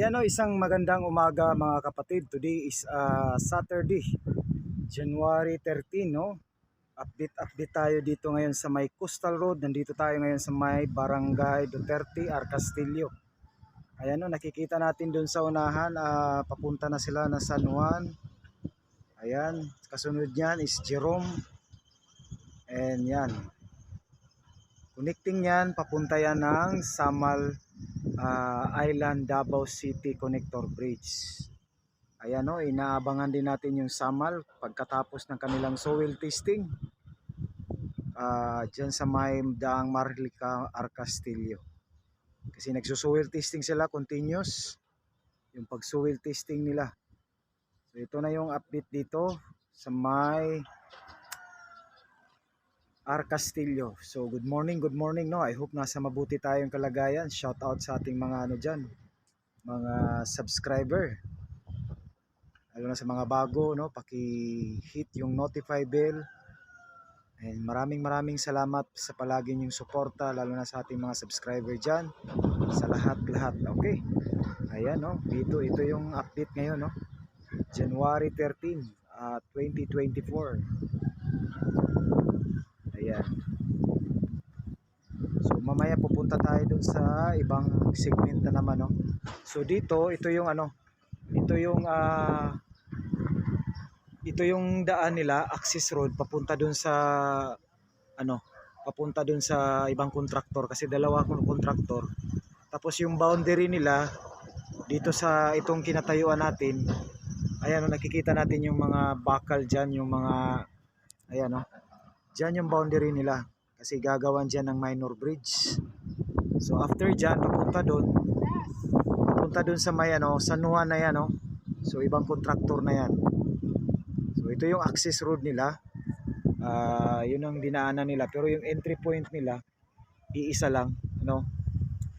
Ayan o, isang magandang umaga mga kapatid. Today is Saturday, January 13, no? Update tayo dito ngayon sa may Coastal Road. Nandito tayo ngayon sa may Barangay Duterte, Arcastillo. Ayan o, nakikita natin doon sa unahan, papunta na sila na San Juan. Ayan, kasunod niyan is Jerome. And yan, connecting yan, papunta yan ng Samal Island Davao City Connector Bridge. Ayan o, inaabangan din natin yung Samal pagkatapos ng kanilang soil testing dyan sa may Daang Marlica, Arcastillo. Kasi nagsusoil testing sila continuous, yung pag soil testing nila. So ito na yung update dito sa may Arcastillo. So good morning no. I hope nasa mabuti tayong kalagayan. Shout out sa ating mga diyan, mga subscriber. Lalo na sa mga bago, no, paki-hit yung notify bell. And maraming salamat sa palagi niyong suporta, lalo na sa ating mga subscriber diyan. Sa lahat. Okay. Ayan no, ito yung update ngayon, no. January 13, 2024. Ayan. So mamaya pupunta tayo dun sa ibang segment na naman, no. So dito, ito yung daan nila, access road papunta dun sa papunta dun sa ibang kontraktor kasi dalawa akong kontraktor. Tapos yung boundary nila dito sa itong kinatayuan natin. Ayan, nakikita natin yung mga bakal diyan, yung mga ayan, no. Diyan yung boundary nila kasi gagawan diyan ng minor bridge. So after diyan papunta doon sa may San Juan na yan, no. So ibang kontraktor na yan. So ito yung access road nila. Yun ang dinaanan nila, pero yung entry point nila iisa lang, no.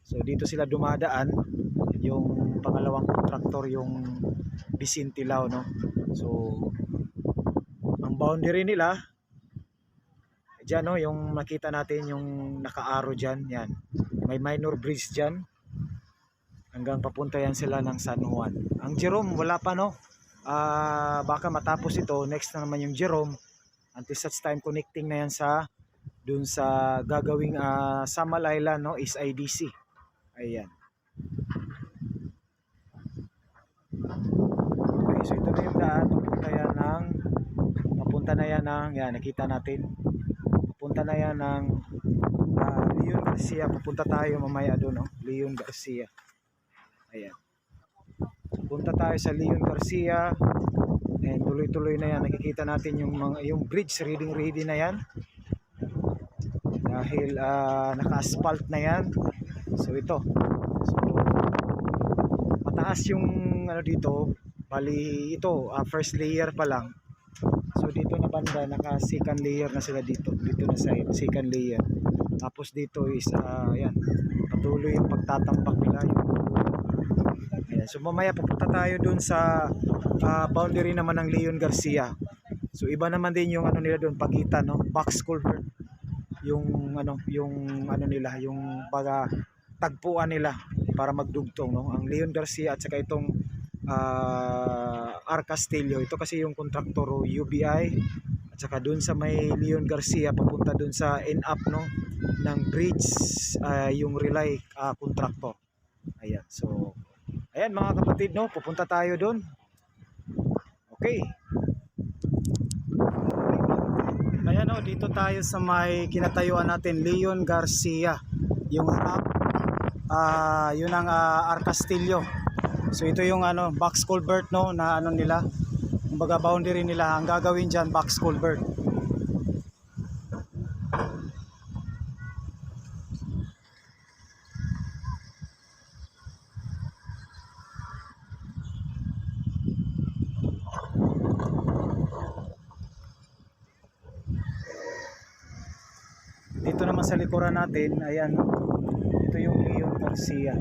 So dito sila dumadaan, yung pangalawang kontraktor yung Bisintilao, no. So ang boundary nila diyan, no, yung makita natin yung naka-arrow diyan, yan. May minor bridge diyan. Hanggang papunta yan sila ng San Juan. Ang Jerome wala pa, no. Baka matapos ito, next na naman yung Jerome. Until such time connecting na yan sa dun sa gagawing Samal Island, no, is IDC. Ayan. Okay, so ito na yung daan, papunta na yan ng yan, nakita natin. Papunta na yan ng Leon Garcia. Papunta tayo mamaya doon, no, Leon Garcia. Ayan. Punta tayo sa Leon Garcia. And tuloy-tuloy na yan. Nakikita natin yung bridge ready na yan. Dahil naka-asphalt na yan. So ito. So mataas yung dito. Bali ito, first layer pa lang. So dito na banda, naka second layer na sila dito. Dito na sa second layer. Tapos dito is ayan, patuloy yung pagtatambak nila. Ayan. So mamaya pupunta tayo dun sa boundary naman ng Leon Garcia. So iba naman din yung nila doon, pagitan, no, box culvert. Yung nila, yung baga tagpuan nila para magdugtong, no. Ang Leon Garcia at saka itong Arcastillo, ito kasi yung kontraktor UBI, at saka dun sa may Leon Garcia papunta dun sa end up, no, ng bridge, yung relay kontraktor. Ayan. So ayan mga kapatid, no, pupunta tayo dun. Okay. Ayan, no, dito tayo sa may kinatayuan natin, Leon Garcia. Yung harap, yun ang Arcastillo. So ito yung box culvert, no, na nila, kumbaga boundary nila. Ang gagawin diyan, box culvert. Dito naman sa likuran natin, ayan, ito yung Leon Garcia.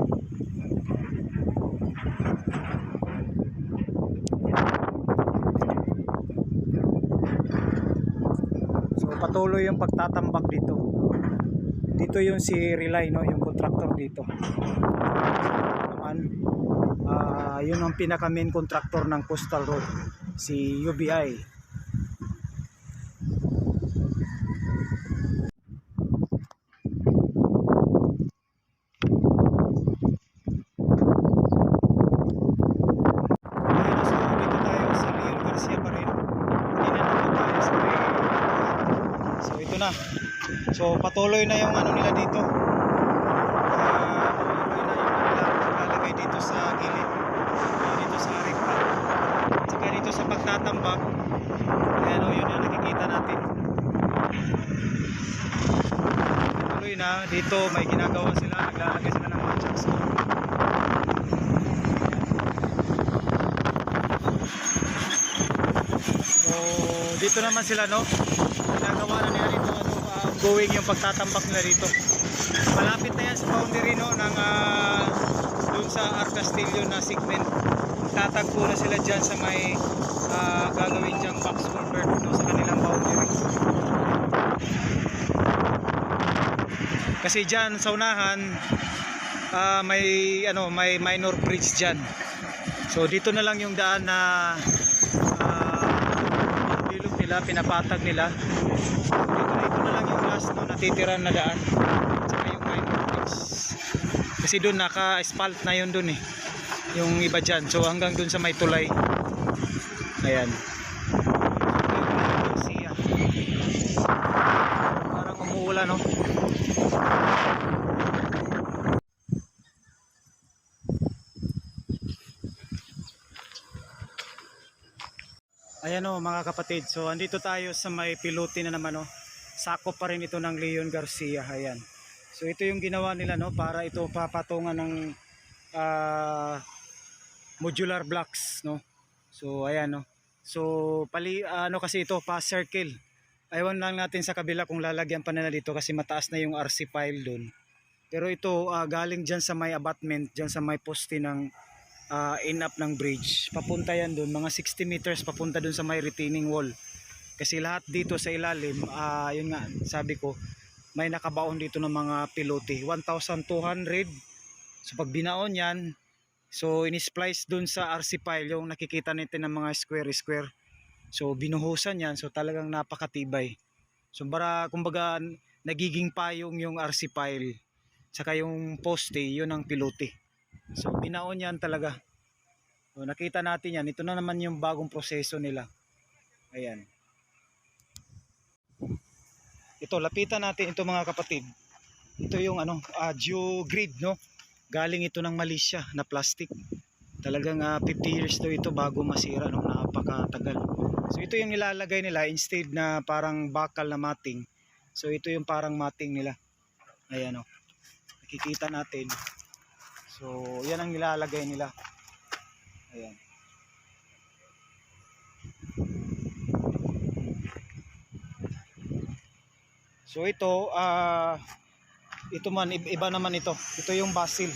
So patuloy yung pagtatambak dito. Dito yung si Relay, no, yung contractor dito. Naman Yun ang pinaka main contractor ng Coastal Road, si UBI. So patuloy na yung ano nila dito. Patuloy na yung nila lalagay dito sa gilid. Dito sa rekta. At saka dito sa pagtatambak. Ayan o, yun yung nakikita natin. Patuloy na. Dito may ginagawa sila. Naglalagay sila ng mga chucks. So dito naman sila, no? Ginagawa na nila dito going yung pagtatambak nila dito. Malapit na yan sa boundary, no, ng dun sa Arc Castillo na segment. Tatagpo na sila dyan sa may gagawin dyang box culvert, no, sa kanilang boundary. Kasi dyan sa unahan may minor bridge dyan. So dito na lang yung daan na bilog nila, pinapatag nila. Dito na lang yung last, no, natitiran na daan. Saka yung minor bridge. Kasi doon naka-asphalt na yun doon eh. Yung iba dyan. So hanggang doon sa may tulay. Ayan. Parang umuulan, no? Ayan o mga kapatid. So andito tayo sa may pilote na naman, no? Sakop pa rin ito ng Leon Garcia. Ayan. So ito yung ginawa nila, no, para ito papatungan ng modular blocks, no. So ayan, no. So kasi ito pa circle. Aywan lang natin sa kabila kung lalagyan pa nila dito kasi mataas na yung RC pile doon. Pero ito galing diyan sa may abutment, diyan sa may poste ng in-up ng bridge. Papunta yan doon, mga 60 meters papunta doon sa may retaining wall. Kasi lahat dito sa ilalim, yun nga, sabi ko, may nakabaon dito ng mga pilote. 1,200. So pag binaon yan, so in-splice dun sa RC pile, yung nakikita natin ng mga square-square. So binuhusan yan, so talagang napakatibay. So kumbaga, nagiging payong yung RC pile. Saka yung poste, yun ang pilote. So binaon yan talaga. So nakita natin yan, ito na naman yung bagong proseso nila. Ayan. Ito, lapitan natin ito mga kapatid. Ito yung geogrid, no? Galing ito ng Malaysia na plastic. Talagang 50 years daw ito bago masira, no? Napakatagal. So ito yung nilalagay nila instead na parang bakal na mating. So ito yung parang mating nila. Ayan, no? Nakikita natin. So yan ang nilalagay nila. Ayan. So ito iba naman ito. Ito yung basil.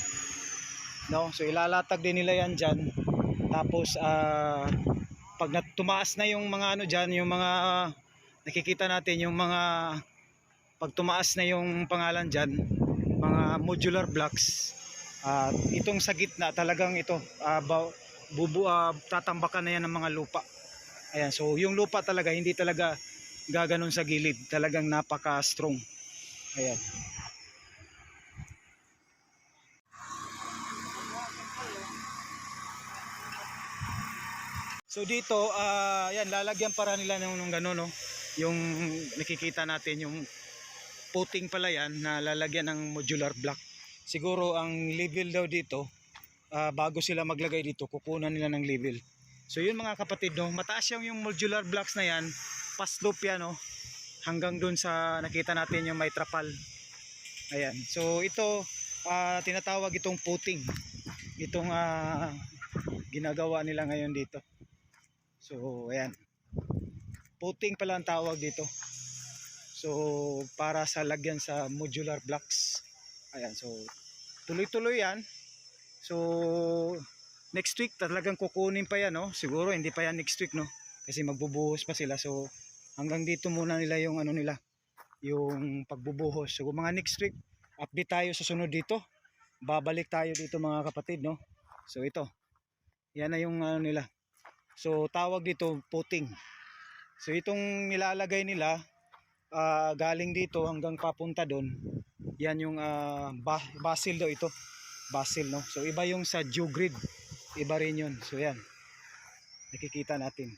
No? So ilalatag din nila yan diyan. Tapos pag tumaas na yung mga diyan, yung mga nakikita natin yung mga pag tumaas na yung pangalan diyan, mga modular blocks. Itong sa gitna talagang ito tatambakan na yan ng mga lupa. Ayan, so yung lupa talaga hindi talaga gaganon sa gilid, talagang napaka strong. Ayan. So dito yan, lalagyan para nila ng gano'n, no? Yung nakikita natin yung puting pala yan na lalagyan ng modular block. Siguro ang level daw dito bago sila maglagay dito, kukunan nila ng level. So yun mga kapatid, no, mataas yung modular blocks na yan, pa-slope yan, no, hanggang dun sa nakita natin yung may trapal. Ayan, so ito tinatawag itong puting, itong ginagawa nila ngayon dito. So ayan, puting pala ang tawag dito. So para sa lagyan sa modular blocks. Ayan, so tuloy-tuloy yan. So next week talagang kukunin pa yan, no? Siguro hindi pa yan next week, no? Kasi magbubuhos pa sila. So hanggang dito muna nila yung nila, yung pagbubuhos. So mga next week, update tayo sa sunod dito. Babalik tayo dito mga kapatid, no? So ito. Yan na yung ano nila. So tawag dito puting. So itong nilalagay nila galing dito hanggang papunta doon. Yan yung basil daw ito. Basil, no. So iba yung sa Geogrid. Iba rin yun. So yan. Nakikita natin.